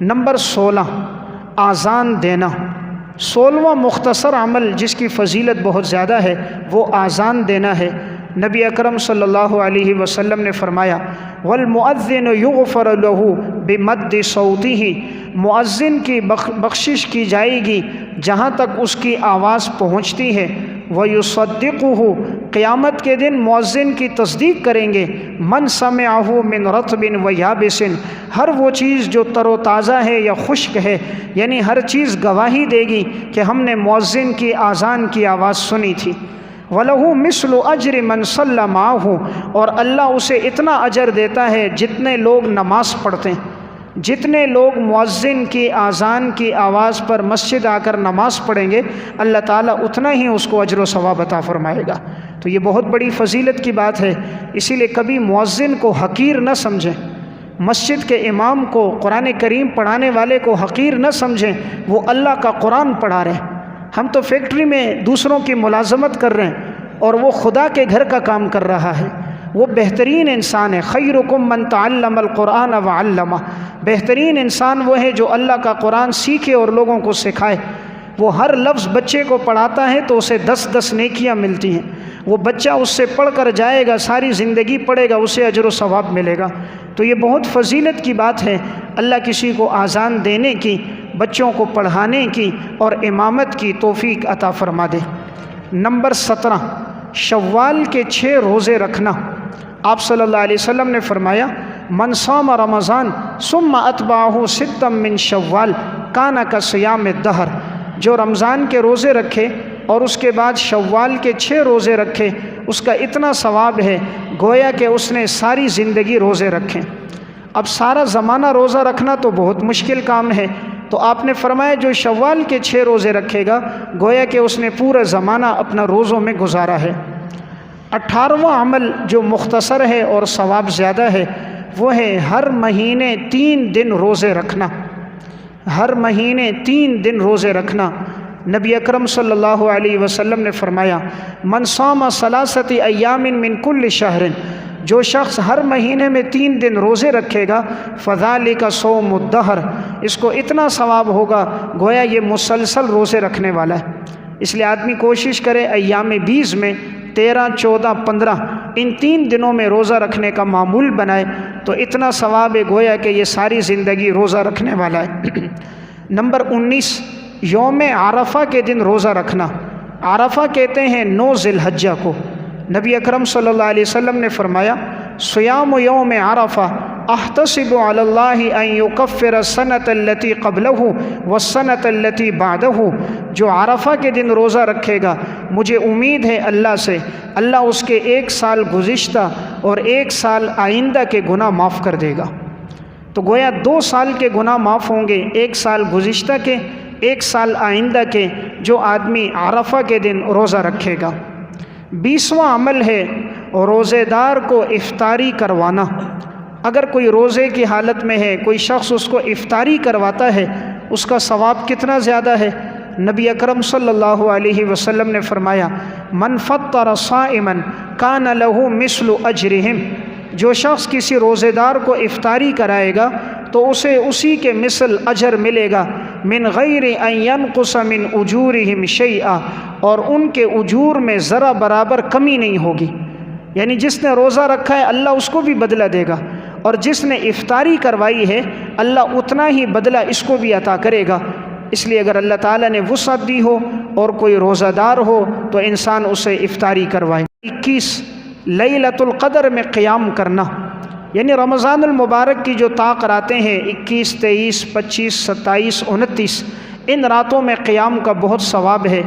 Number 16 آذان دینا۔ 16واں مختصر عمل جس کی فضیلت بہت زیادہ ہے وہ آذان دینا ہے۔ نبی اکرم صلی اللہ علیہ وسلم نے فرمایا والمؤذن یغفر له بمد صوته، مؤذن کی بخشش کی جائے گی جہاں تک اس کی آواز پہنچتی ہے۔ وَيُصَدِّقُهُ، قیامت کے دن مؤذن کی تصدیق کریں گے من سمعه من رطب ویابس، ہر وہ چیز جو تر و تازہ ہے یا خشک ہے، یعنی ہر چیز گواہی دے گی کہ ہم نے مؤذن کی آذان کی آواز سنی تھی۔ وَلَهُ مِثْلُ أَجْرِ مَنْ صَلَّى مَعَهُ، اور اللہ اسے اتنا اجر دیتا ہے جتنے لوگ نماز پڑھتے ہیں۔ جتنے لوگ مؤذن کی آذان کی آواز پر مسجد آ کر نماز پڑھیں گے اللہ تعالیٰ اتنا ہی اس کو اجر و ثواب عطا فرمائے گا۔ تو یہ بہت بڑی فضیلت کی بات ہے، اسی لیے کبھی مؤذن کو حقیر نہ سمجھیں، مسجد کے امام کو، قرآن کریم پڑھانے والے کو حقیر نہ سمجھیں، وہ اللہ کا قرآن پڑھا رہے ہیں۔ ہم تو فیکٹری میں دوسروں کی ملازمت کر رہے ہیں اور وہ خدا کے گھر کا کام کر رہا ہے۔ وہ بہترین انسان ہے، خیرکم من تعلم القرآن وعلمہ، بہترین انسان وہ ہے جو اللہ کا قرآن سیکھے اور لوگوں کو سکھائے۔ وہ ہر لفظ بچے کو پڑھاتا ہے تو اسے 10 نیکیاں ملتی ہیں۔ وہ بچہ اس سے پڑھ کر جائے گا، ساری زندگی پڑھے گا، اسے اجر و ثواب ملے گا۔ تو یہ بہت فضیلت کی بات ہے، اللہ کسی کو آذان دینے کی، بچوں کو پڑھانے کی اور امامت کی توفیق عطا فرما دے۔ نمبر 17 شوال کے 6 روزے رکھنا۔ آپ صلی اللہ علیہ وسلم نے فرمایا من صام رمضان ثم اتبعہ 6 من شوال کان کصیام الدہر، جو رمضان کے روزے رکھے اور اس کے بعد شوال کے 6 روزے رکھے اس کا اتنا ثواب ہے گویا کہ اس نے ساری زندگی روزے رکھے۔ اب سارا زمانہ روزہ رکھنا تو بہت مشکل کام ہے، تو آپ نے فرمایا جو شوال کے 6 روزے رکھے گا گویا کہ اس نے پورا زمانہ اپنا روزوں میں گزارا ہے۔ 18واں عمل جو مختصر ہے اور ثواب زیادہ ہے وہ ہے ہر مہینے 3 دن روزے رکھنا۔ ہر مہینے 3 دن روزے رکھنا۔ نبی اکرم صلی اللہ علیہ وسلم نے فرمایا من صام 3 ایام من کل شہر، جو شخص ہر مہینے میں 3 دن روزے رکھے گا فذالک صوم الدہر، اس کو اتنا ثواب ہوگا گویا یہ مسلسل روزے رکھنے والا ہے۔ اس لیے آدمی کوشش کرے ایام 20 میں 13، 14، 15 ان 3 دنوں میں روزہ رکھنے کا معمول بنائے تو اتنا ثواب ہے گویا کہ یہ ساری زندگی روزہ رکھنے والا ہے۔ نمبر 19 یوم عرفہ کے دن روزہ رکھنا۔ عرفہ کہتے ہیں 9 ذی الحجہ کو۔ نبی اکرم صلی اللہ علیہ وسلم نے فرمایا صیام یوم عرفہ احتسب علی اللہ ان یکفر السنۃ التی قبلہ والسنۃ التی بعدہ، جو عرفہ کے دن روزہ رکھے گا مجھے امید ہے اللہ سے اللہ اس کے 1 سال گزشتہ اور 1 سال آئندہ کے گناہ معاف کر دے گا۔ تو گویا 2 سال کے گناہ معاف ہوں گے، 1 سال گزشتہ کے، 1 سال آئندہ کے، جو آدمی عرفہ کے دن روزہ رکھے گا۔ 20واں عمل ہے روزے دار کو افطاری کروانا۔ اگر کوئی روزے کی حالت میں ہے، کوئی شخص اس کو افطاری کرواتا ہے، اس کا ثواب کتنا زیادہ ہے۔ نبی اکرم صلی اللہ علیہ وسلم نے فرمایا من فطر صائما کان لہ مثل اجرہم، جو شخص کسی روزے دار کو افطاری کرائے گا تو اسے اسی کے مثل اجر ملے گا من غیر ان ینقص من اجورہم شیئا، اور ان کے اجور میں ذرا برابر کمی نہیں ہوگی۔ یعنی جس نے روزہ رکھا ہے اللہ اس کو بھی بدلہ دے گا، اور جس نے افطاری کروائی ہے اللہ اتنا ہی بدلہ اس کو بھی عطا کرے گا۔ اس لیے اگر اللہ تعالیٰ نے وسعت دی ہو اور کوئی روزہ دار ہو تو انسان اسے افطاری کروائے۔ 21 لیلۃ القدر میں قیام کرنا، یعنی رمضان المبارک کی جو طاق راتیں ہیں 21، 23، 25، 27، 29 ان راتوں میں قیام کا بہت ثواب ہے۔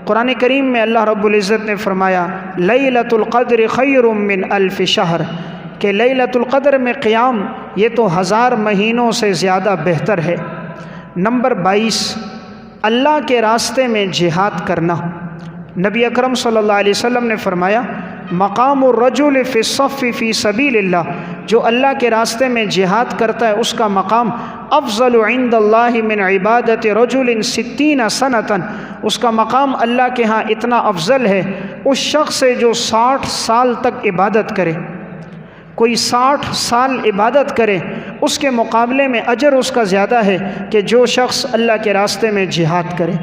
قرآن کریم میں اللہ رب العزت نے فرمایا لیلۃ القدر خیر من 1000 شہر، کہ لیلۃ القدر میں قیام یہ تو 1000 مہینوں سے زیادہ بہتر ہے۔ نمبر 22 اللہ کے راستے میں جہاد کرنا۔ نبی اکرم صلی اللہ علیہ وسلم نے فرمایا مقام الرجل فی الصف فی سبیل اللہ، جو اللہ کے راستے میں جہاد کرتا ہے اس کا مقام افضل عند اللہ من عبادت رجل 60 سنۃ، اس کا مقام اللہ کے ہاں اتنا افضل ہے اس شخص سے جو 60 سال تک عبادت کرے۔ کوئی 60 سال عبادت کرے اس کے مقابلے میں اجر اس کا زیادہ ہے کہ جو شخص اللہ کے راستے میں جہاد کرے۔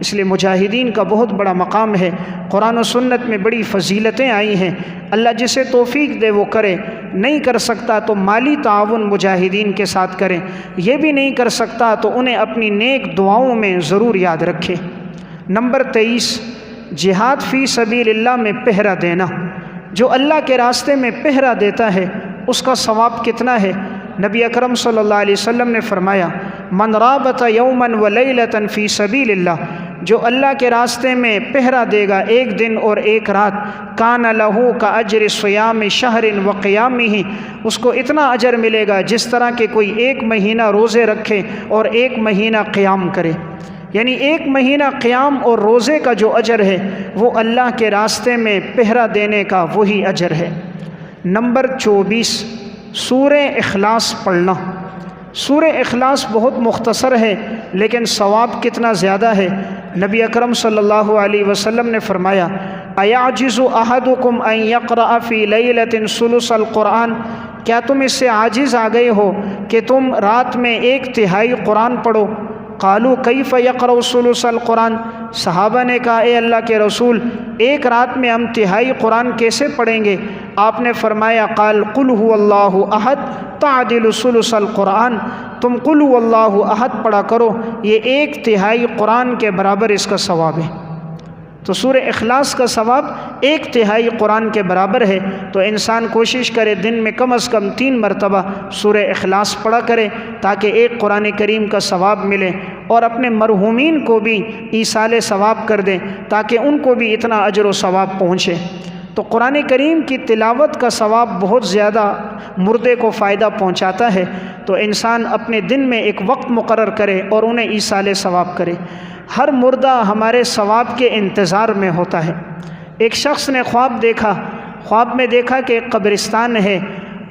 اس لیے مجاہدین کا بہت بڑا مقام ہے، قرآن و سنت میں بڑی فضیلتیں آئی ہیں۔ اللہ جسے توفیق دے وہ کرے، نہیں کر سکتا تو مالی تعاون مجاہدین کے ساتھ کریں، یہ بھی نہیں کر سکتا تو انہیں اپنی نیک دعاؤں میں ضرور یاد رکھے۔ نمبر 23، جہاد فی سبیل اللہ میں پہرا دینا۔ جو اللہ کے راستے میں پہرا دیتا ہے اس کا ثواب کتنا ہے؟ نبی اکرم صلی اللہ علیہ وسلم نے فرمایا، من رابط یوما ولیلۃ فی سبیل اللہ، جو اللہ کے راستے میں پہرا دے گا ایک دن اور ایک رات، کان لہ کاجر صیام شہر وقیامہ، اس کو اتنا اجر ملے گا جس طرح کہ کوئی ایک مہینہ روزے رکھے اور ایک مہینہ قیام کرے۔ یعنی ایک مہینہ قیام اور روزے کا جو اجر ہے وہ اللہ کے راستے میں پہرا دینے کا وہی اجر ہے۔ نمبر 24، سورہ اخلاص پڑھنا۔ سورہ اخلاص بہت مختصر ہے لیکن ثواب کتنا زیادہ ہے۔ نبی اکرم صلی اللہ علیہ وسلم نے فرمایا، ایعجز احدکم ان یقرأ فی لیلۃ ثلث القرآن، کیا تم اس سے عاجز آ گئے ہو کہ تم رات میں ایک تہائی قرآن پڑھو؟ قالوا کیف یقرأ ثلث القرآن، صحابہ نے کہا اے اللہ کے رسول ایک رات میں ہم تہائی قرآن کیسے پڑھیں گے؟ آپ نے فرمایا، قال قل هو اللہ احد تعدل ثلث القرآن، تم قل هو اللہ احد پڑھا کرو، یہ ایک تہائی قرآن کے برابر اس کا ثواب ہے۔ تو سورہ اخلاص کا ثواب ایک تہائی قرآن کے برابر ہے۔ تو انسان کوشش کرے دن میں کم از کم 3 مرتبہ سورہ اخلاص پڑھا کرے تاکہ ایک قرآن کریم کا ثواب ملے، اور اپنے مرحومین کو بھی ایصال ثواب کر دیں تاکہ ان کو بھی اتنا اجر و ثواب پہنچے۔ تو قرآن کریم کی تلاوت کا ثواب بہت زیادہ مردے کو فائدہ پہنچاتا ہے۔ تو انسان اپنے دن میں ایک وقت مقرر کرے اور انہیں ایصال ثواب کرے۔ ہر مردہ ہمارے ثواب کے انتظار میں ہوتا ہے۔ ایک شخص نے خواب میں دیکھا کہ ایک قبرستان ہے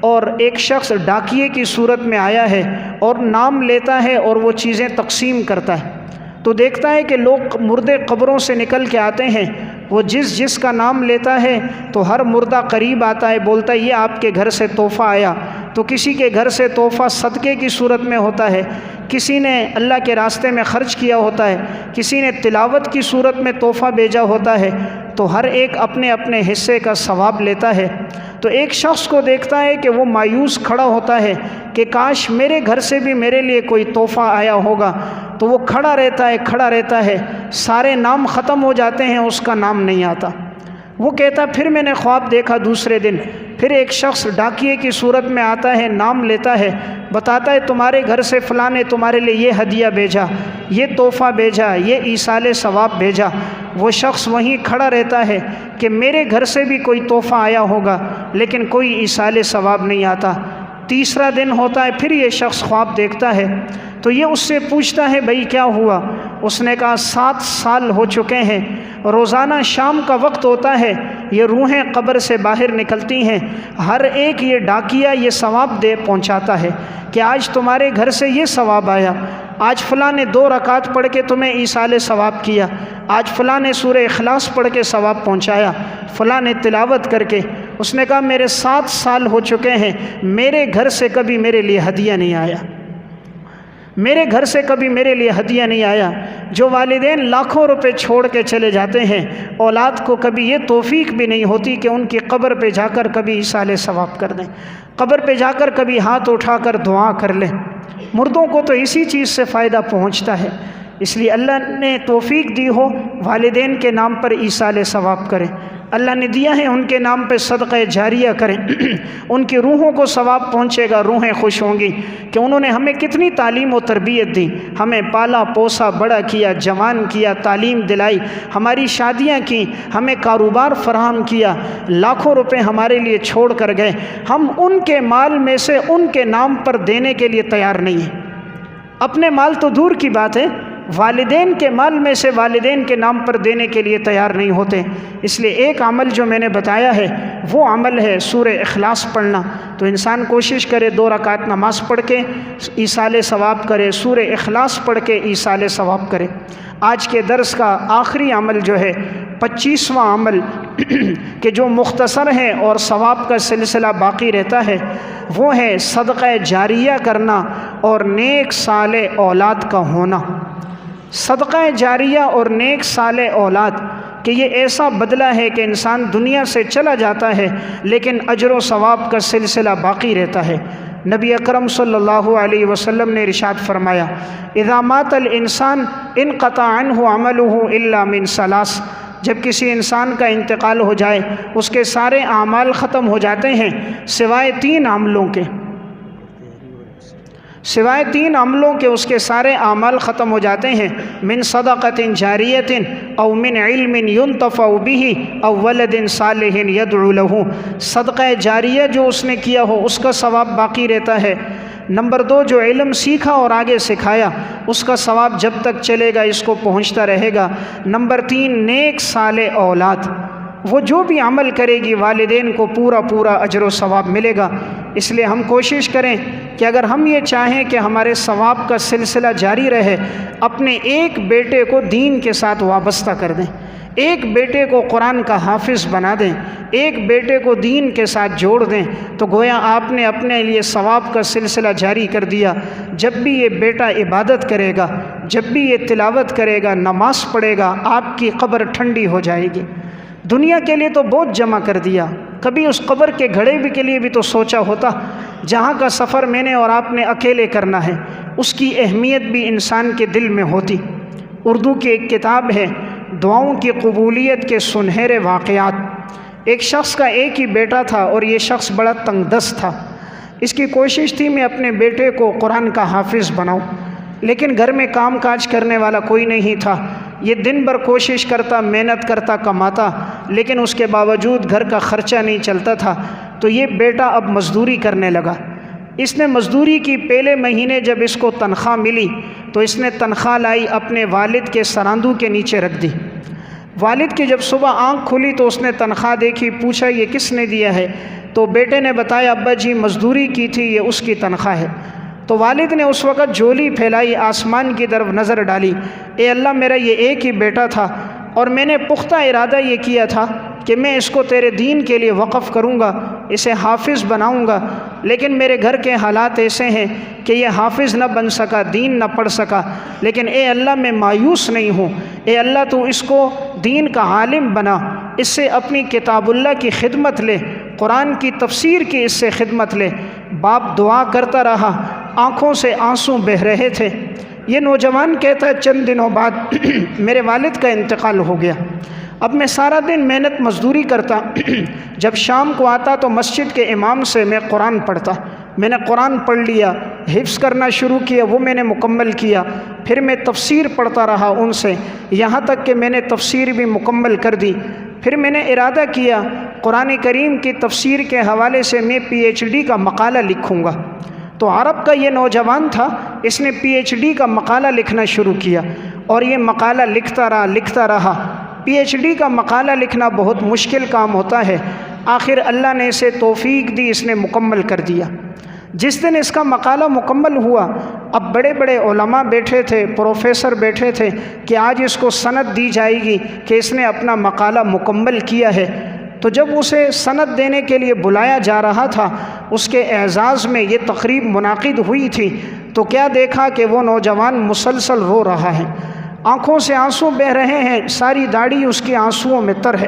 اور ایک شخص ڈاکیے کی صورت میں آیا ہے اور نام لیتا ہے اور وہ چیزیں تقسیم کرتا ہے۔ تو دیکھتا ہے کہ لوگ مردے قبروں سے نکل کے آتے ہیں، وہ جس کا نام لیتا ہے تو ہر مردہ قریب آتا ہے، بولتا ہے یہ آپ کے گھر سے تحفہ آیا۔ تو کسی کے گھر سے تحفہ صدقے کی صورت میں ہوتا ہے، کسی نے اللہ کے راستے میں خرچ کیا ہوتا ہے، کسی نے تلاوت کی صورت میں تحفہ بھیجا ہوتا ہے۔ تو ہر ایک اپنے اپنے حصے کا ثواب لیتا ہے۔ تو ایک شخص کو دیکھتا ہے کہ وہ مایوس کھڑا ہوتا ہے کہ کاش میرے گھر سے بھی میرے لیے کوئی تحفہ آیا ہوگا۔ تو وہ کھڑا رہتا ہے، سارے نام ختم ہو جاتے ہیں، اس کا نام نہیں آتا۔ وہ کہتا پھر میں نے خواب دیکھا دوسرے دن، پھر ایک شخص ڈاکیے کی صورت میں آتا ہے، نام لیتا ہے، بتاتا ہے تمہارے گھر سے فلاں نے تمہارے لیے یہ ہدیہ بھیجا، یہ تحفہ بھیجا، یہ ایصال ثواب بھیجا۔ وہ شخص وہیں کھڑا رہتا ہے کہ میرے گھر سے بھی کوئی تحفہ آیا ہوگا لیکن کوئی ایصال ثواب نہیں آتا۔ تیسرا دن ہوتا ہے، پھر یہ شخص خواب دیکھتا ہے تو یہ اس سے پوچھتا ہے بھائی کیا ہوا؟ اس نے کہا 7 سال ہو چکے ہیں، روزانہ شام کا وقت ہوتا ہے، یہ روحیں قبر سے باہر نکلتی ہیں، ہر ایک یہ ڈاکیہ یہ ثواب دے پہنچاتا ہے کہ آج تمہارے گھر سے یہ ثواب آیا، آج فلاں نے 2 رکعت پڑھ کے تمہیں ایصال ثواب کیا، آج فلاں نے سورہ اخلاص پڑھ کے ثواب پہنچایا، فلاں نے تلاوت کر کے۔ اس نے کہا میرے 7 سال ہو چکے ہیں، میرے گھر سے کبھی میرے لیے ہدیہ نہیں آیا، میرے گھر سے کبھی میرے لیے ہدیہ نہیں آیا۔ جو والدین لاکھوں روپے چھوڑ کے چلے جاتے ہیں، اولاد کو کبھی یہ توفیق بھی نہیں ہوتی کہ ان کی قبر پہ جا کر کبھی ایصال ثواب کر دیں، قبر پہ جا کر کبھی ہاتھ اٹھا کر دعا کر لیں۔ مردوں کو تو اسی چیز سے فائدہ پہنچتا ہے، اس لیے اللہ نے توفیق دی ہو والدین کے نام پر ایصال ثواب کریں، اللہ نے دیا ہے ان کے نام پہ صدقہ جاریہ کریں، ان کی روحوں کو ثواب پہنچے گا، روحیں خوش ہوں گی کہ انہوں نے ہمیں کتنی تعلیم و تربیت دی، ہمیں پالا پوسا بڑا کیا، جوان کیا، تعلیم دلائی، ہماری شادیاں کی، ہمیں کاروبار فراہم کیا، لاکھوں روپے ہمارے لیے چھوڑ کر گئے، ہم ان کے مال میں سے ان کے نام پر دینے کے لیے تیار نہیں ہیں۔ اپنے مال تو دور کی بات ہے، والدین کے مال میں سے والدین کے نام پر دینے کے لیے تیار نہیں ہوتے۔ اس لیے ایک عمل جو میں نے بتایا ہے وہ عمل ہے سورہ اخلاص پڑھنا۔ تو انسان کوشش کرے 2 رکعت نماز پڑھ کے ایصال ثواب کرے، سورہ اخلاص پڑھ کے ایصال ثواب کرے۔ آج کے درس کا آخری عمل جو ہے 25واں عمل کہ جو مختصر ہے اور ثواب کا سلسلہ باقی رہتا ہے وہ ہے صدقہ جاریہ کرنا اور نیک صالح اولاد کا ہونا۔ صدقہ جاریہ اور نیک صالح اولاد کہ یہ ایسا بدلہ ہے کہ انسان دنیا سے چلا جاتا ہے لیکن اجر و ثواب کا سلسلہ باقی رہتا ہے۔ نبی اکرم صلی اللہ علیہ وسلم نے ارشاد فرمایا اذا مات الانسان انقطع عنہ عملہ الا من ثلاث، جب کسی انسان کا انتقال ہو جائے اس کے سارے اعمال ختم ہو جاتے ہیں سوائے 3 عملوں کے، سوائے 3 عملوں کے اس کے سارے اعمال ختم ہو جاتے ہیں۔ من صدقۃ جاریۃ او من علم ينتفع به او ولد صالح يدعو له، صدقہ جاریہ جو اس نے کیا ہو اس کا ثواب باقی رہتا ہے۔ نمبر 2 جو علم سیکھا اور آگے سکھایا اس کا ثواب جب تک چلے گا اس کو پہنچتا رہے گا۔ نمبر 3 نیک صالح اولاد، وہ جو بھی عمل کرے گی والدین کو پورا اجر و ثواب ملے گا۔ اس لیے ہم کوشش کریں کہ اگر ہم یہ چاہیں کہ ہمارے ثواب کا سلسلہ جاری رہے، اپنے ایک بیٹے کو دین کے ساتھ وابستہ کر دیں، ایک بیٹے کو قرآن کا حافظ بنا دیں، ایک بیٹے کو دین کے ساتھ جوڑ دیں، تو گویا آپ نے اپنے لیے ثواب کا سلسلہ جاری کر دیا۔ جب بھی یہ بیٹا عبادت کرے گا، جب بھی یہ تلاوت کرے گا، نماز پڑھے گا، آپ کی قبر ٹھنڈی ہو جائے گی۔ دنیا کے لیے تو بہت جمع کر دیا، کبھی اس قبر کے گھڑے بھی کے لیے بھی تو سوچا ہوتا، جہاں کا سفر میں نے اور آپ نے اکیلے کرنا ہے، اس کی اہمیت بھی انسان کے دل میں ہوتی۔ اردو کی ایک کتاب ہے دعاؤں کی قبولیت کے سنہرے واقعات۔ ایک شخص کا ایک ہی بیٹا تھا اور یہ شخص بڑا تنگ دست تھا۔ اس کی کوشش تھی میں اپنے بیٹے کو قرآن کا حافظ بناؤں، لیکن گھر میں کام کاج کرنے والا کوئی نہیں تھا۔ یہ دن بھر کوشش کرتا، محنت کرتا، کماتا، لیکن اس کے باوجود گھر کا خرچہ نہیں چلتا تھا۔ تو یہ بیٹا اب مزدوری کرنے لگا۔ اس نے مزدوری کی، پہلے مہینے جب اس کو تنخواہ ملی تو اس نے تنخواہ لائی اپنے والد کے سراندو کے نیچے رکھ دی۔ والد کی جب صبح آنکھ کھلی تو اس نے تنخواہ دیکھی، پوچھا یہ کس نے دیا ہے؟ تو بیٹے نے بتایا ابا جی مزدوری کی تھی، یہ اس کی تنخواہ ہے۔ تو والد نے اس وقت جھولی پھیلائی، آسمان کی طرف نظر ڈالی، اے اللہ میرا یہ ایک ہی بیٹا تھا اور میں نے پختہ ارادہ یہ کیا تھا کہ میں اس کو تیرے دین کے لیے وقف کروں گا، اسے حافظ بناؤں گا، لیکن میرے گھر کے حالات ایسے ہیں کہ یہ حافظ نہ بن سکا، دین نہ پڑھ سکا، لیکن اے اللہ میں مایوس نہیں ہوں، اے اللہ تو اس کو دین کا عالم بنا، اس سے اپنی کتاب اللہ کی خدمت لے، قرآن کی تفسیر کی اس سے خدمت لے۔ باپ دعا کرتا رہا، آنکھوں سے آنسو بہہ رہے تھے۔ یہ نوجوان کہتا ہے چند دنوں بعد میرے والد کا انتقال ہو گیا۔ اب میں سارا دن محنت مزدوری کرتا، جب شام کو آتا تو مسجد کے امام سے میں قرآن پڑھتا، میں نے قرآن پڑھ لیا، حفظ کرنا شروع کیا، وہ میں نے مکمل کیا، پھر میں تفسیر پڑھتا رہا ان سے، یہاں تک کہ میں نے تفسیر بھی مکمل کر دی۔ پھر میں نے ارادہ کیا قرآن کریم کی تفسیر کے حوالے سے میں PhD کا مقالہ لکھوں گا۔ تو عرب کا یہ نوجوان تھا، اس نے PhD کا مقالہ لکھنا شروع کیا اور یہ مقالہ لکھتا رہا۔ PhD کا مقالہ لکھنا بہت مشکل کام ہوتا ہے، آخر اللہ نے اسے توفیق دی، اس نے مکمل کر دیا۔ جس دن اس کا مقالہ مکمل ہوا، اب بڑے بڑے علماء بیٹھے تھے، پروفیسر بیٹھے تھے کہ آج اس کو سند دی جائے گی کہ اس نے اپنا مقالہ مکمل کیا ہے۔ تو جب اسے سند دینے کے لیے بلایا جا رہا تھا، اس کے اعزاز میں یہ تقریب منعقد ہوئی تھی، تو کیا دیکھا کہ وہ نوجوان مسلسل رو رہا ہے، آنکھوں سے آنسو بہہ رہے ہیں، ساری داڑھی اس کے آنسوؤں میں تر ہے۔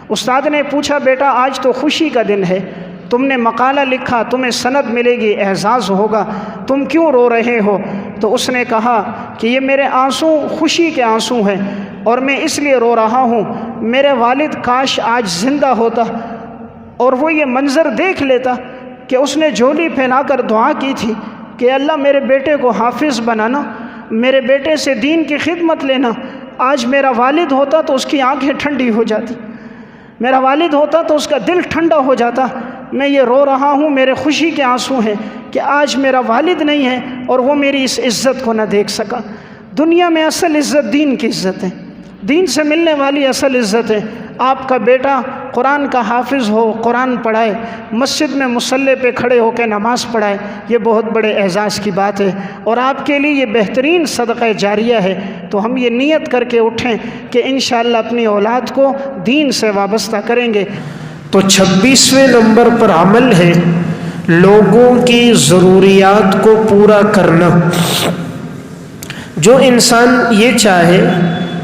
استاد نے پوچھا بیٹا آج تو خوشی کا دن ہے، تم نے مقالہ لکھا، تمہیں سند ملے گی، اعزاز ہوگا، تم کیوں رو رہے ہو؟ تو اس نے کہا کہ یہ میرے آنسو خوشی کے آنسو ہیں اور میں اس لیے رو رہا ہوں، میرے والد کاش آج زندہ ہوتا اور وہ یہ منظر دیکھ لیتا کہ اس نے جھولی پھیلا کر دعا کی تھی کہ اللہ میرے بیٹے کو حافظ بنانا، میرے بیٹے سے دین کی خدمت لینا۔ آج میرا والد ہوتا تو اس کی آنکھیں ٹھنڈی ہو جاتی، میرا والد ہوتا تو اس کا دل ٹھنڈا ہو جاتا۔ میں یہ رو رہا ہوں، میرے خوشی کے آنسو ہیں کہ آج میرا والد نہیں ہے اور وہ میری اس عزت کو نہ دیکھ سکا۔ دنیا میں اصل عزت دین کی عزت ہے، دین سے ملنے والی اصل عزت ہے۔ آپ کا بیٹا قرآن کا حافظ ہو، قرآن پڑھائے، مسجد میں مصلی پہ کھڑے ہو کے نماز پڑھائے، یہ بہت بڑے اعزاز کی بات ہے اور آپ کے لیے یہ بہترین صدقہ جاریہ ہے۔ تو ہم یہ نیت کر کے اٹھیں کہ انشاءاللہ اپنی اولاد کو دین سے وابستہ کریں گے۔ تو 26ویں نمبر پر عمل ہے لوگوں کی ضروریات کو پورا کرنا۔ جو انسان یہ چاہے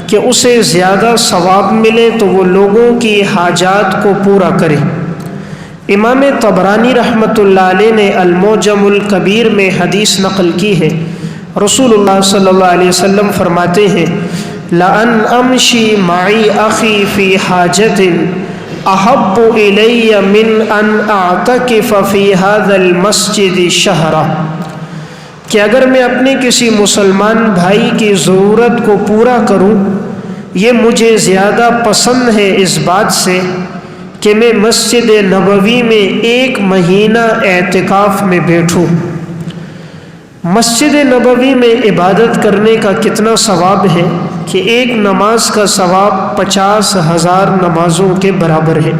کہ اسے زیادہ ثواب ملے تو وہ لوگوں کی حاجات کو پورا کرے۔ امام طبرانی رحمۃ اللہ علیہ نے المعجم الکبیر میں حدیث نقل کی ہے، رسول اللہ صلی اللہ علیہ وسلم فرماتے ہیں لَأَنْ أَمْشِي مَعِي أَخِي فِي حَاجَةٍ أَحَبُّ إِلَيَّ مِنْ أَنْ أَعْتَكِفَ فِي هَذَا الْمَسْجِدِ شَهْرًا، کہ اگر میں اپنے کسی مسلمان بھائی کی ضرورت کو پورا کروں، یہ مجھے زیادہ پسند ہے اس بات سے کہ میں مسجد نبوی میں 1 مہینہ اعتکاف میں بیٹھوں۔ مسجد نبوی میں عبادت کرنے کا کتنا ثواب ہے کہ ایک نماز کا ثواب 50,000 نمازوں کے برابر ہے،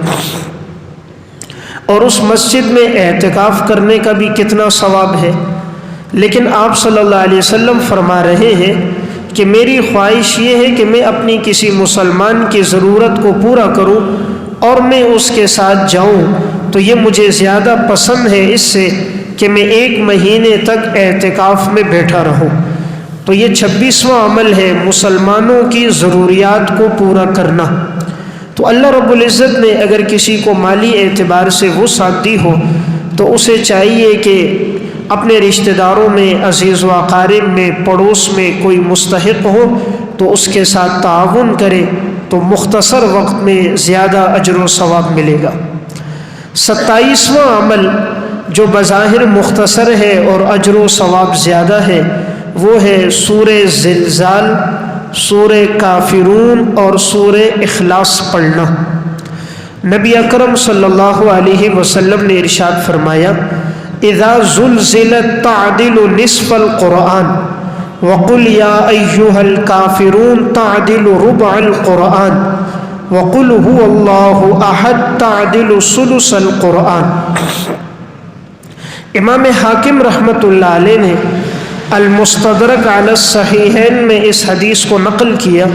اور اس مسجد میں اعتکاف کرنے کا بھی کتنا ثواب ہے۔ لیکن آپ صلی اللہ علیہ وسلم فرما رہے ہیں کہ میری خواہش یہ ہے کہ میں اپنی کسی مسلمان کی ضرورت کو پورا کروں اور میں اس کے ساتھ جاؤں، تو یہ مجھے زیادہ پسند ہے اس سے کہ میں 1 مہینے تک اعتکاف میں بیٹھا رہوں۔ تو یہ 26واں عمل ہے مسلمانوں کی ضروریات کو پورا کرنا۔ تو اللہ رب العزت نے اگر کسی کو مالی اعتبار سے وسعت دی ہو تو اسے چاہیے کہ اپنے رشتہ داروں میں، عزیز و اقارب میں، پڑوس میں کوئی مستحق ہو تو اس کے ساتھ تعاون کرے، تو مختصر وقت میں زیادہ اجر و ثواب ملے گا۔ 27واں عمل جو بظاہر مختصر ہے اور اجر و ثواب زیادہ ہے، وہ ہے سورہ زلزال، سورہ کافرون اور سورہ اخلاص پڑھنا۔ نبی اکرم صلی اللہ علیہ وسلم نے ارشاد فرمایا اذا زلزلت تعدل نصف القرآن وقل یا ایہا الکافرون تعدل ربع القرآن وقل هو اللہ احد تعدل ثلث القرآن۔ امام حاکم رحمۃ اللہ علیہ نے المستدرک علی الصحیحین میں اس حدیث کو نقل کیا،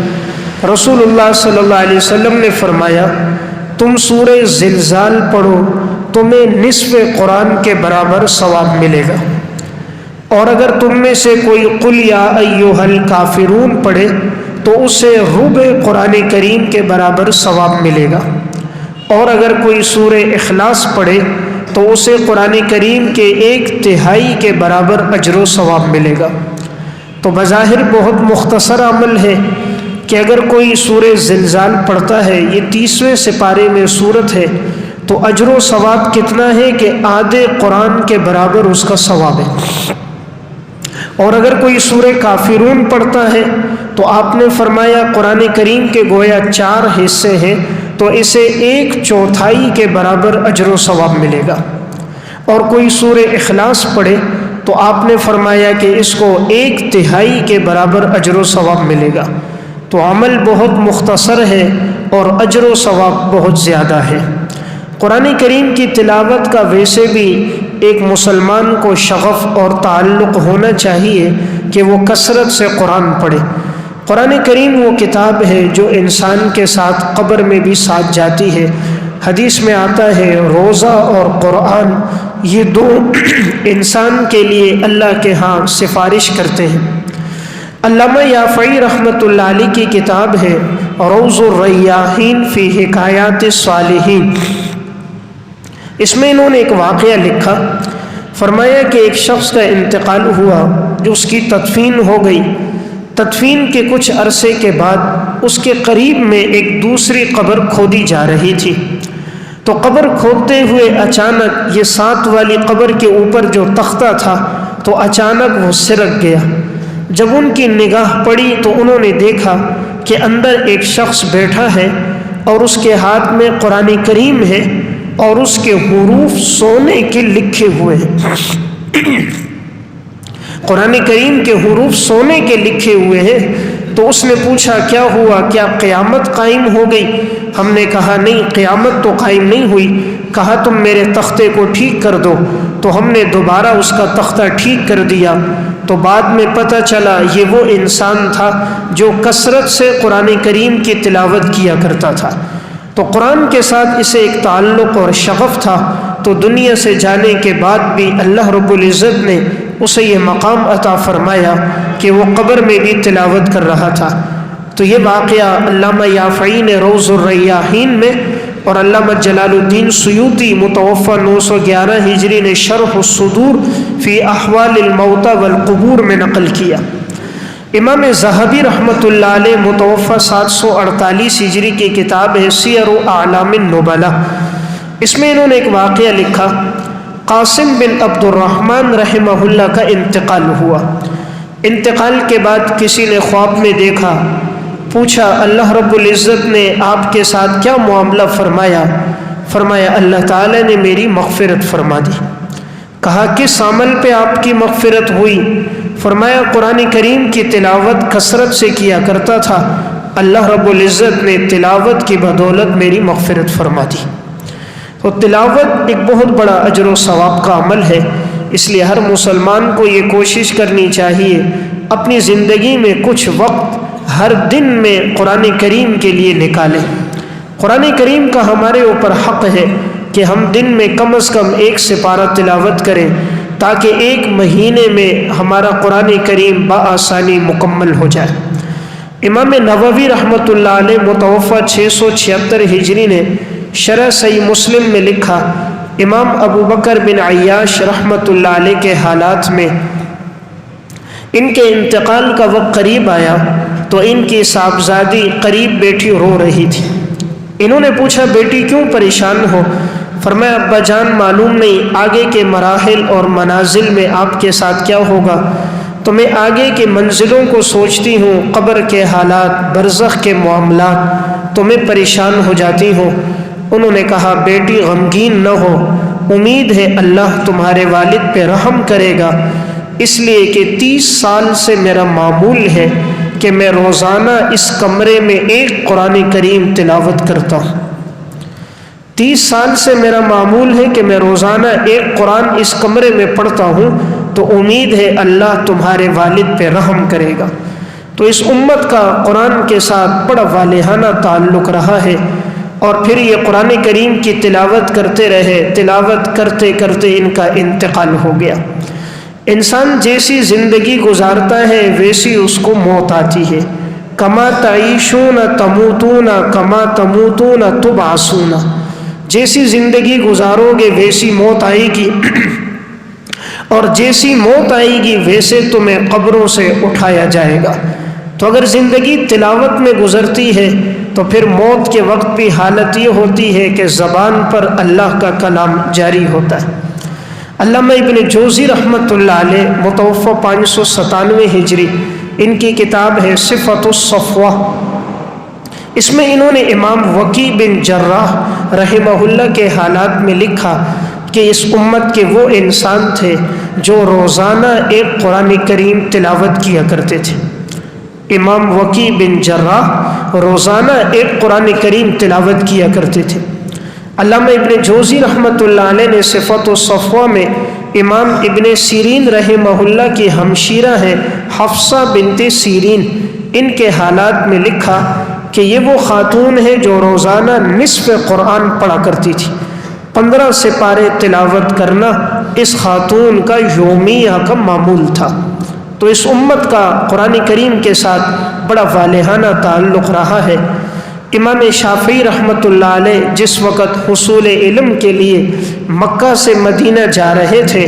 رسول اللہ صلی اللہ علیہ وسلم نے فرمایا تم سورہ زلزال پڑھو تمہیں نصف قرآن کے برابر ثواب ملے گا، اور اگر تم میں سے کوئی قل یا ایھا الکافرون پڑھے تو اسے ربع قرآن کریم کے برابر ثواب ملے گا، اور اگر کوئی سورہ اخلاص پڑھے تو اسے قرآن کریم کے 1/3 کے برابر اجر و ثواب ملے گا۔ تو بظاہر بہت مختصر عمل ہے کہ اگر کوئی سورہ زلزال پڑھتا ہے، یہ 30ویں سپارے میں سورت ہے، تو اجر و ثواب کتنا ہے کہ آدھے قرآن کے برابر اس کا ثواب ہے۔ اور اگر کوئی سورہ کافرون پڑھتا ہے تو آپ نے فرمایا قرآن کریم کے گویا 4 حصے ہیں، تو اسے 1/4 کے برابر اجر و ثواب ملے گا۔ اور کوئی سورہ اخلاص پڑھے تو آپ نے فرمایا کہ اس کو 1/3 کے برابر اجر و ثواب ملے گا۔ تو عمل بہت مختصر ہے اور اجر و ثواب بہت زیادہ ہے۔ قرآن کریم کی تلاوت کا ویسے بھی ایک مسلمان کو شغف اور تعلق ہونا چاہیے کہ وہ کثرت سے قرآن پڑھے۔ قرآن کریم وہ کتاب ہے جو انسان کے ساتھ قبر میں بھی ساتھ جاتی ہے۔ حدیث میں آتا ہے روزہ اور قرآن یہ 2 انسان کے لیے اللہ کے ہاں سفارش کرتے ہیں۔ علامہ یافعی رحمۃ اللہ علیہ کی کتاب ہے روض الریاحین فی حکایات الصالحین، اس میں انہوں نے ایک واقعہ لکھا، فرمایا کہ ایک شخص کا انتقال ہوا جو اس کی تدفین ہو گئی۔ تدفین کے کچھ عرصے کے بعد اس کے قریب میں ایک دوسری قبر کھودی جا رہی تھی، تو قبر کھودتے ہوئے اچانک یہ 7 والی قبر کے اوپر جو تختہ تھا تو اچانک وہ سرک گیا۔ جب ان کی نگاہ پڑی تو انہوں نے دیکھا کہ اندر ایک شخص بیٹھا ہے اور اس کے ہاتھ میں قرآن کریم ہے اور اس کے حروف سونے کے لکھے ہوئے ہیں۔ قرآن کریم کے حروف سونے کے لکھے ہوئے ہیں۔ تو اس نے پوچھا کیا ہوا، کیا قیامت قائم ہو گئی؟ ہم نے کہا نہیں، قیامت تو قائم نہیں ہوئی۔ کہا تم میرے تختے کو ٹھیک کر دو، تو ہم نے دوبارہ اس کا تختہ ٹھیک کر دیا۔ تو بعد میں پتہ چلا یہ وہ انسان تھا جو کثرت سے قرآن کریم کی تلاوت کیا کرتا تھا، تو قرآن کے ساتھ اسے ایک تعلق اور شغف تھا۔ تو دنیا سے جانے کے بعد بھی اللہ رب العزت نے اسے یہ مقام عطا فرمایا کہ وہ قبر میں بھی تلاوت کر رہا تھا۔ تو یہ واقعہ علامہ یافعی نے روض الریاحین میں اور علامہ جلال الدین سیوطی متوفی 911 ہجری نے شرح الصدور فی احوال الموتى والقبور میں نقل کیا۔ امام ذہبی رحمۃ اللہ علیہ متوفی 748 ہجری کی کتاب ہے سیر اعلام النبلاء، اس میں انہوں نے ایک واقعہ لکھا، قاسم بن عبد الرحمن رحمہ اللہ کا انتقال ہوا۔ انتقال کے بعد کسی نے خواب میں دیکھا، پوچھا اللہ رب العزت نے آپ کے ساتھ کیا معاملہ فرمایا؟ فرمایا اللہ تعالی نے میری مغفرت فرما دی۔ کہا کس عمل پہ آپ کی مغفرت ہوئی؟ فرمایا قرآن کریم کی تلاوت کثرت سے کیا کرتا تھا، اللہ رب العزت نے تلاوت کی بدولت میری مغفرت فرما دی۔ تو تلاوت ایک بہت بڑا اجر و ثواب کا عمل ہے، اس لیے ہر مسلمان کو یہ کوشش کرنی چاہیے اپنی زندگی میں کچھ وقت ہر دن میں قرآن کریم کے لیے نکالیں۔ قرآن کریم کا ہمارے اوپر حق ہے کہ ہم دن میں کم از کم 1 سپارہ تلاوت کریں، تاکہ 1 مہینے میں ہمارا قرآن کریم بآسانی مکمل ہو جائے۔ امام نووی رحمۃ اللہ علیہ متوفی 676 ہجری نے شرح صحیح مسلم میں لکھا، امام ابو بکر بن عیاش رحمۃ اللہ علیہ کے حالات میں ان کے انتقال کا وقت قریب آیا تو ان کی صاحبزادی قریب بیٹھی رو رہی تھی۔ انہوں نے پوچھا بیٹی کیوں پریشان ہو؟ فرمایا ابا جان معلوم نہیں آگے کے مراحل اور منازل میں آپ کے ساتھ کیا ہوگا، تو میں آگے کے منزلوں کو سوچتی ہوں، قبر کے حالات، برزخ کے معاملات، تو میں پریشان ہو جاتی ہوں۔ انہوں نے کہا بیٹی غمگین نہ ہو، امید ہے اللہ تمہارے والد پہ رحم کرے گا، اس لیے کہ 30 سال سے میرا معمول ہے کہ میں روزانہ اس کمرے میں 1 قرآن کریم تلاوت کرتا ہوں۔ 30 سال سے میرا معمول ہے کہ میں روزانہ 1 قرآن اس کمرے میں پڑھتا ہوں، تو امید ہے اللہ تمہارے والد پہ رحم کرے گا۔ تو اس امت کا قرآن کے ساتھ بڑا والہانہ تعلق رہا ہے، اور پھر یہ قرآن کریم کی تلاوت کرتے رہے، تلاوت کرتے کرتے ان کا انتقال ہو گیا۔ انسان جیسی زندگی گزارتا ہے ویسی اس کو موت آتی ہے۔ کما تعیشون تموتون کما تموتون تبعثون، جیسی زندگی گزارو گے ویسی موت آئے گی، اور جیسی موت آئے گی ویسے تمہیں قبروں سے اٹھایا جائے گا۔ تو اگر زندگی تلاوت میں گزرتی ہے تو پھر موت کے وقت بھی حالت یہ ہوتی ہے کہ زبان پر اللہ کا کلام جاری ہوتا ہے۔ علامہ ابن جوزی رحمۃ اللہ علیہ متوفی 597 ہجری، ان کی کتاب ہے صفۃ الصفوہ، اس میں انہوں نے امام وکیع بن جراح رحمہ اللہ کے حالات میں لکھا کہ اس امت کے وہ انسان تھے جو روزانہ 1 قرآن کریم تلاوت کیا کرتے تھے۔ امام وکیع بن جراح روزانہ 1 قرآن کریم تلاوت کیا کرتے تھے۔ علامہ ابن جوزی رحمۃ اللہ علیہ نے صفۃ الصفوہ میں امام ابن سیرین رحمہ اللہ کی ہمشیرہ ہیں حفصہ بنت سیرین، ان کے حالات میں لکھا کہ یہ وہ خاتون ہے جو روزانہ نصف قرآن پڑھا کرتی تھی۔ 15 سپارے تلاوت کرنا اس خاتون کا یومیہ کا معمول تھا۔ تو اس امت کا قرآن کریم کے ساتھ بڑا والہانہ تعلق رہا ہے۔ امام شافعی رحمۃ اللہ علیہ جس وقت حصول علم کے لیے مکہ سے مدینہ جا رہے تھے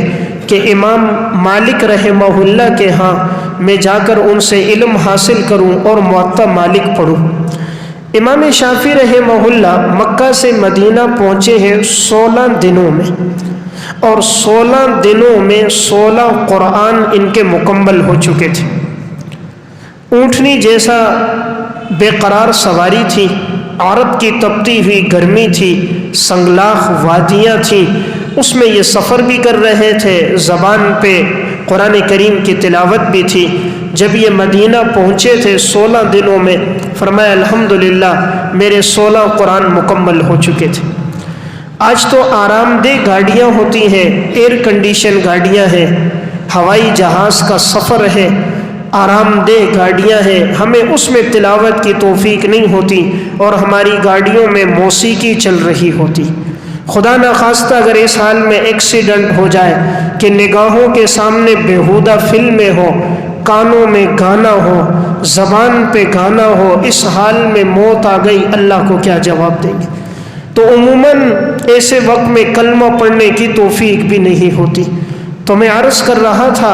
کہ امام مالک رحمہ اللہ کے ہاں میں جا کر ان سے علم حاصل کروں اور موطا مالک پڑھوں۔ امام شافعی رحمہ اللہ مکہ سے مدینہ پہنچے ہیں 16 دنوں میں، اور 16 دنوں میں 16 قرآن ان کے مکمل ہو چکے تھے۔ اونٹنی جیسا بے قرار سواری تھی، عرب کی تپتی ہوئی گرمی تھی، سنگلاخ وادیاں تھیں، اس میں یہ سفر بھی کر رہے تھے، زبان پہ قرآن کریم کی تلاوت بھی تھی۔ جب یہ مدینہ پہنچے تھے 16 دنوں میں، فرمایا الحمدللہ میرے 16 قرآن مکمل ہو چکے تھے۔ آج تو آرام دہ گاڑیاں ہوتی ہیں، ایئر کنڈیشن گاڑیاں ہیں، ہوائی جہاز کا سفر ہے، آرام دہ گاڑیاں ہیں، ہمیں اس میں تلاوت کی توفیق نہیں ہوتی اور ہماری گاڑیوں میں موسیقی چل رہی ہوتی۔ خدا نخواستہ اگر اس حال میں ایکسیڈنٹ ہو جائے کہ نگاہوں کے سامنے بیہودہ فلمیں ہو، کانوں میں گانا ہو، زبان پہ گانا ہو، اس حال میں موت آ گئی، اللہ کو کیا جواب دیں گے؟ تو عموماً ایسے وقت میں کلمہ پڑھنے کی توفیق بھی نہیں ہوتی۔ تو میں عرض کر رہا تھا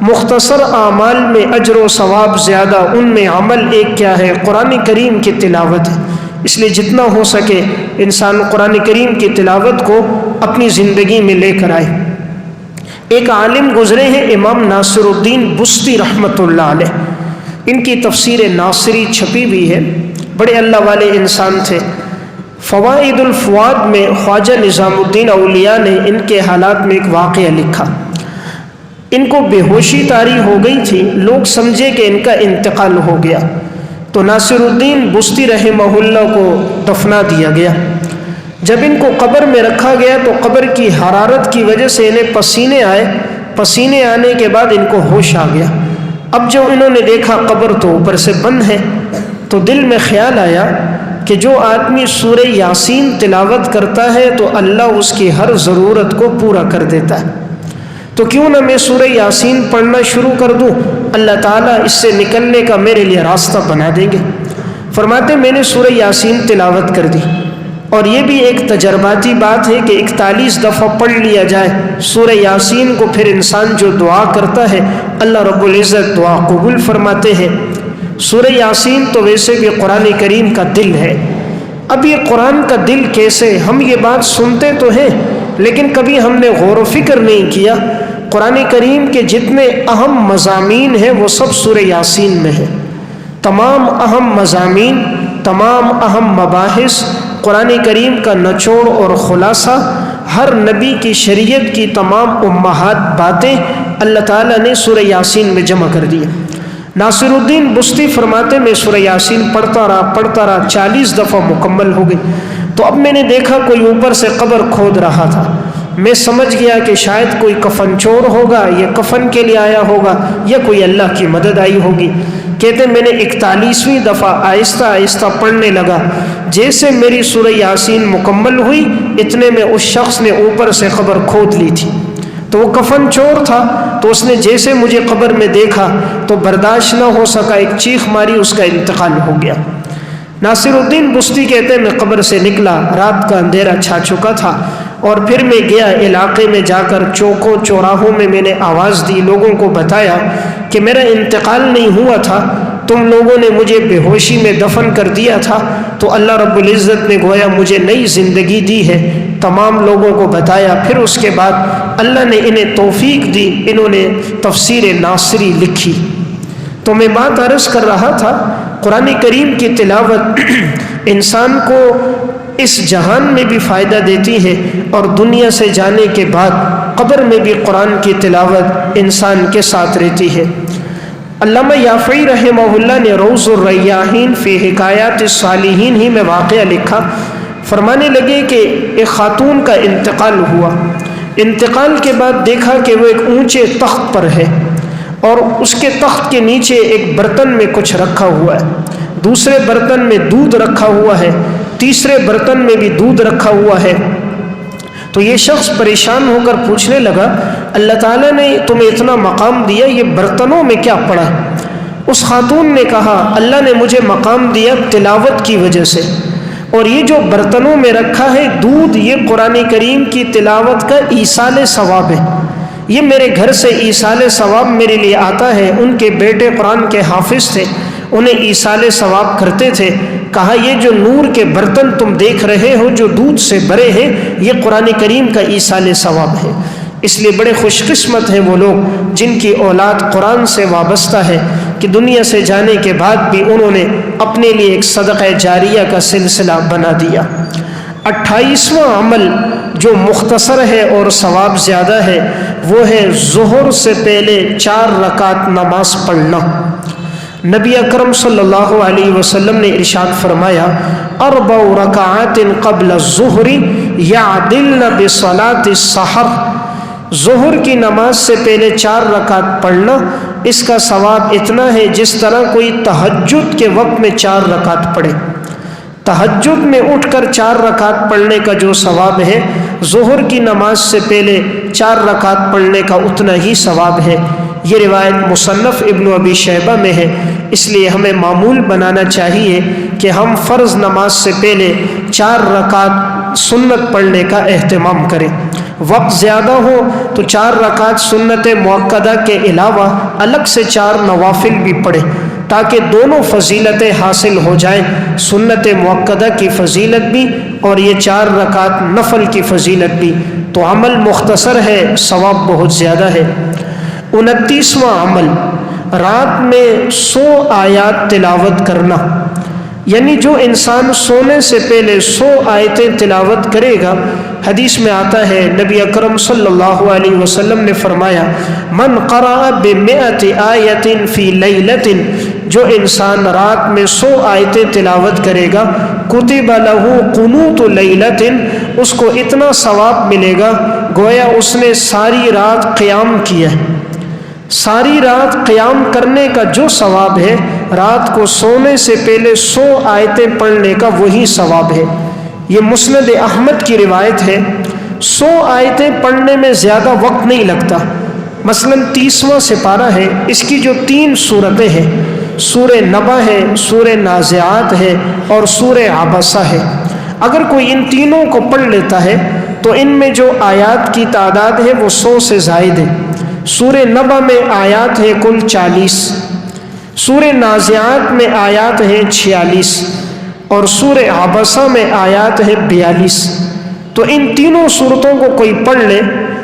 مختصر اعمال میں اجر و ثواب زیادہ، ان میں عمل ایک کیا ہے؟ قرآن کریم کی تلاوت ہے۔ اس لیے جتنا ہو سکے انسان قرآن کریم کی تلاوت کو اپنی زندگی میں لے کر آئے۔ ایک عالم گزرے ہیں امام ناصر الدین بستی رحمۃ اللہ علیہ، ان کی تفسیر ناصری چھپی ہوئی ہے، بڑے اللہ والے انسان تھے۔ فوائد الفواد میں خواجہ نظام الدین اولیاء نے ان کے حالات میں ایک واقعہ لکھا۔ ان کو بے ہوشی طاری ہو گئی تھی، لوگ سمجھے کہ ان کا انتقال ہو گیا، تو ناصر الدین بستی رحمہ اللہ کو دفنا دیا گیا۔ جب ان کو قبر میں رکھا گیا تو قبر کی حرارت کی وجہ سے انہیں پسینے آئے، پسینے آنے کے بعد ان کو ہوش آ گیا۔ اب جو انہوں نے دیکھا قبر تو اوپر سے بند ہے، تو دل میں خیال آیا کہ جو آدمی سورہ یاسین تلاوت کرتا ہے تو اللہ اس کی ہر ضرورت کو پورا کر دیتا ہے، تو کیوں نہ میں سورہ یاسین پڑھنا شروع کر دوں، اللہ تعالیٰ اس سے نکلنے کا میرے لیے راستہ بنا دیں گے۔ فرماتے میں نے سورہ یاسین تلاوت کر دی، اور یہ بھی ایک تجرباتی بات ہے کہ 41 دفعہ پڑھ لیا جائے سورہ یاسین کو، پھر انسان جو دعا کرتا ہے اللہ رب العزت دعا قبول فرماتے ہیں۔ سورہ یاسین تو ویسے بھی قرآن کریم کا دل ہے۔ اب یہ قرآن کا دل کیسے؟ ہم یہ بات سنتے تو ہیں لیکن کبھی ہم نے غور و فکر نہیں کیا۔ قرآن کریم کے جتنے اہم مضامین ہیں وہ سب سورہ یاسین میں ہیں۔ تمام اہم مضامین، تمام اہم مباحث، قرآن کریم کا نچوڑ اور خلاصہ، ہر نبی کی شریعت کی تمام امہات باتیں اللہ تعالیٰ نے سورہ یاسین میں جمع کر دیا۔ ناصر الدین بستی فرماتے میں سورہ یاسین پڑھتا رہا 40 دفعہ مکمل ہو گئی۔ تو اب میں نے دیکھا کوئی اوپر سے قبر کھود رہا تھا، میں سمجھ گیا کہ شاید کوئی کفن چور ہوگا، یا کفن کے لیے آیا ہوگا، یا کوئی اللہ کی مدد آئی ہوگی۔ کہتے میں نے 41ویں دفعہ آہستہ آہستہ پڑھنے لگا، جیسے میری سورہ یاسین مکمل ہوئی اتنے میں اس شخص نے اوپر سے قبر کھود لی تھی، تو وہ کفن چور تھا، تو اس نے جیسے مجھے قبر میں دیکھا تو برداشت نہ ہو سکا، ایک چیخ ماری، اس کا انتقال ہو گیا۔ ناصر الدین بستی کہتے ہیں میں قبر سے نکلا، رات کا اندھیرا چھا چکا تھا، اور پھر میں گیا علاقے میں، جا کر چوکوں چوراہوں میں میں نے آواز دی، لوگوں کو بتایا کہ میرا انتقال نہیں ہوا تھا، تم لوگوں نے مجھے بے ہوشی میں دفن کر دیا تھا، تو اللہ رب العزت نے گویا مجھے نئی زندگی دی ہے۔ تمام لوگوں کو بتایا، پھر اس کے بعد اللہ نے انہیں توفیق دی، انہوں نے تفسیر ناصری لکھی۔ تو میں بات عرض کر رہا تھا قرآن کریم کی تلاوت انسان کو اس جہان میں بھی فائدہ دیتی ہے، اور دنیا سے جانے کے بعد قبر میں بھی قرآن کی تلاوت انسان کے ساتھ رہتی ہے۔ علامہ یافعی رحمہ اللہ نے روض الریاحین فی حکایات الصالحین ہی میں واقعہ لکھا، فرمانے لگے کہ ایک خاتون کا انتقال ہوا، انتقال کے بعد دیکھا کہ وہ ایک اونچے تخت پر ہے، اور اس کے تخت کے نیچے ایک برتن میں کچھ رکھا ہوا ہے، دوسرے برتن میں دودھ رکھا ہوا ہے، تیسرے برتن میں بھی دودھ رکھا ہوا ہے۔ تو یہ شخص پریشان ہو کر پوچھنے لگا اللہ تعالیٰ نے تمہیں اتنا مقام دیا، یہ برتنوں میں کیا پڑا ہے؟ اس خاتون نے کہا اللہ نے مجھے مقام دیا تلاوت کی وجہ سے، اور یہ جو برتنوں میں رکھا ہے دودھ، یہ قرآن کریم کی تلاوت کا ایصال ثواب ہے، یہ میرے گھر سے ایصال ثواب میرے لیے آتا ہے۔ ان کے بیٹے قرآن کے حافظ تھے، انہیں ایصال ثواب کرتے تھے۔ کہا یہ جو نور کے برتن تم دیکھ رہے ہو جو دودھ سے بھرے ہیں، یہ قرآن کریم کا ایصال ثواب ہے۔ اس لیے بڑے خوش قسمت ہیں وہ لوگ جن کی اولاد قرآن سے وابستہ ہے کہ دنیا سے جانے کے بعد بھی انہوں نے اپنے لیے ایک صدقہ جاریہ کا سلسلہ بنا دیا۔ 28واں عمل جو مختصر ہے اور ثواب زیادہ ہے وہ ہے ظہر سے پہلے 4 رکعت نماز پڑھنا۔ نبی اکرم صلی اللہ علیہ وسلم نے ارشاد فرمایا 4 رکعات قبل الظہر یعدلن بصلاۃ السحر، ظہر کی نماز سے پہلے 4 رکعت پڑھنا اس کا ثواب اتنا ہے جس طرح کوئی تہجد کے وقت میں 4 رکعت پڑھے۔ تہجد میں اٹھ کر 4 رکعت پڑھنے کا جو ثواب ہے ظہر کی نماز سے پہلے 4 رکعت پڑھنے کا اتنا ہی ثواب ہے۔ یہ روایت مصنف ابن ابی شیبہ میں ہے، اس لیے ہمیں معمول بنانا چاہیے کہ ہم فرض نماز سے پہلے 4 رکعت سنت پڑھنے کا اہتمام کریں۔ وقت زیادہ ہو تو 4 رکعت سنت مؤکدہ کے علاوہ الگ سے 4 نوافل بھی پڑھیں تاکہ دونوں فضیلتیں حاصل ہو جائیں، سنت مؤکدہ کی فضیلت بھی اور یہ 4 رکعت نفل کی فضیلت بھی۔ تو عمل مختصر ہے، ثواب بہت زیادہ ہے۔ 29واں عمل رات میں 100 آیات تلاوت کرنا، یعنی جو انسان سونے سے پہلے 100 آیتیں تلاوت کرے گا، حدیث میں آتا ہے نبی اکرم صلی اللہ علیہ وسلم نے فرمایا من قرأ ب100 آیۃ فی لیلۃ، جو انسان رات میں 100 آیتیں تلاوت کرے گا کتب لہ قنوت لیلۃ، اس کو اتنا ثواب ملے گا گویا اس نے ساری رات قیام کیا ہے۔ ساری رات قیام کرنے کا جو ثواب ہے رات کو سونے سے پہلے 100 آیتیں پڑھنے کا وہی ثواب ہے۔ یہ مسند احمد کی روایت ہے۔ 100 آیتیں پڑھنے میں زیادہ وقت نہیں لگتا۔ مثلا 30واں سپارہ ہے، اس کی جو 3 صورتیں ہیں، سورہ نبا ہے، سورہ نازعات ہے اور سورہ عبسہ ہے، اگر کوئی ان تینوں کو پڑھ لیتا ہے تو ان میں جو آیات کی تعداد ہے وہ 100 سے زائد ہے۔ سورہ نبا میں آیات ہے کل 40، سورہ نازعات میں آیات ہے 46 اور سورہ عبسہ میں آیات ہے 42۔ تو ان تینوں صورتوں کو کوئی پڑھ لے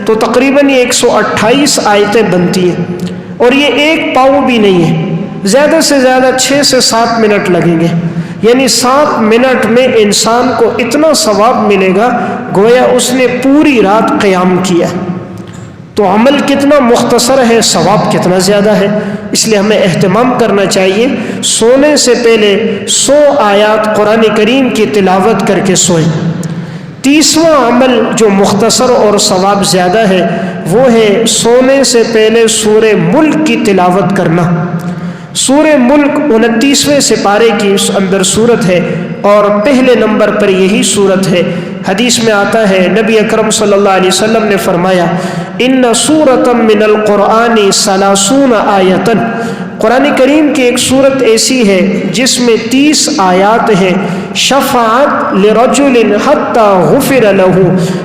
تو تقریباً یہ 128 آیتیں بنتی ہیں، اور یہ ایک پاؤ بھی نہیں ہے، زیادہ سے زیادہ 6 سے 7 منٹ لگیں گے، یعنی 7 منٹ میں انسان کو اتنا ثواب ملے گا گویا اس نے پوری رات قیام کیا۔ تو عمل کتنا مختصر ہے، ثواب کتنا زیادہ ہے، اس لیے ہمیں اہتمام کرنا چاہیے سونے سے پہلے 100 آیات قرآن کریم کی تلاوت کر کے سوئیں۔ 30واں عمل جو مختصر اور ثواب زیادہ ہے وہ ہے سونے سے پہلے سورہ ملک کی تلاوت کرنا۔ سورہ ملک 29ویں سپارے کی اس اندر صورت ہے اور پہلے نمبر پر یہی صورت ہے۔ حدیث میں آتا ہے نبی اکرم صلی اللہ علیہ وسلم نے فرمایا ان سورۃ من القرآن 30 آیۃ، قرآن کریم کی ایک صورت ایسی ہے جس میں 30 آیات ہیں، شفاعت لرجل حتی غفر لہ،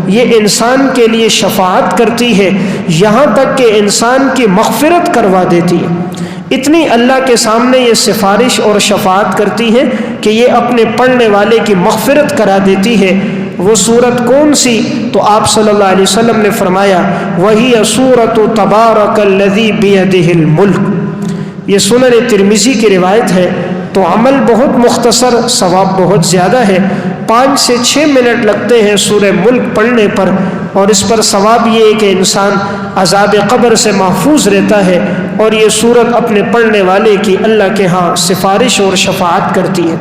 یہ انسان کے لیے شفاعت کرتی ہے یہاں تک کہ انسان کی مغفرت کروا دیتی ہے۔ اتنی اللہ کے سامنے یہ سفارش اور شفاعت کرتی ہے کہ یہ اپنے پڑھنے والے کی مغفرت کرا دیتی ہے۔ وہ صورت کون سی؟ تو آپ صلی اللہ علیہ وسلم نے فرمایا وہی سورۃ تبارک الذی بیدہ الملک۔ یہ سنن ترمذی کی روایت ہے۔ تو عمل بہت مختصر، ثواب بہت زیادہ ہے، 5 سے 6 منٹ لگتے ہیں سورہ ملک پڑھنے پر، اور اس پر ثواب یہ ہے کہ انسان عذاب قبر سے محفوظ رہتا ہے، اور یہ سورت اپنے پڑھنے والے کی اللہ کے ہاں سفارش اور شفاعت کرتی ہے۔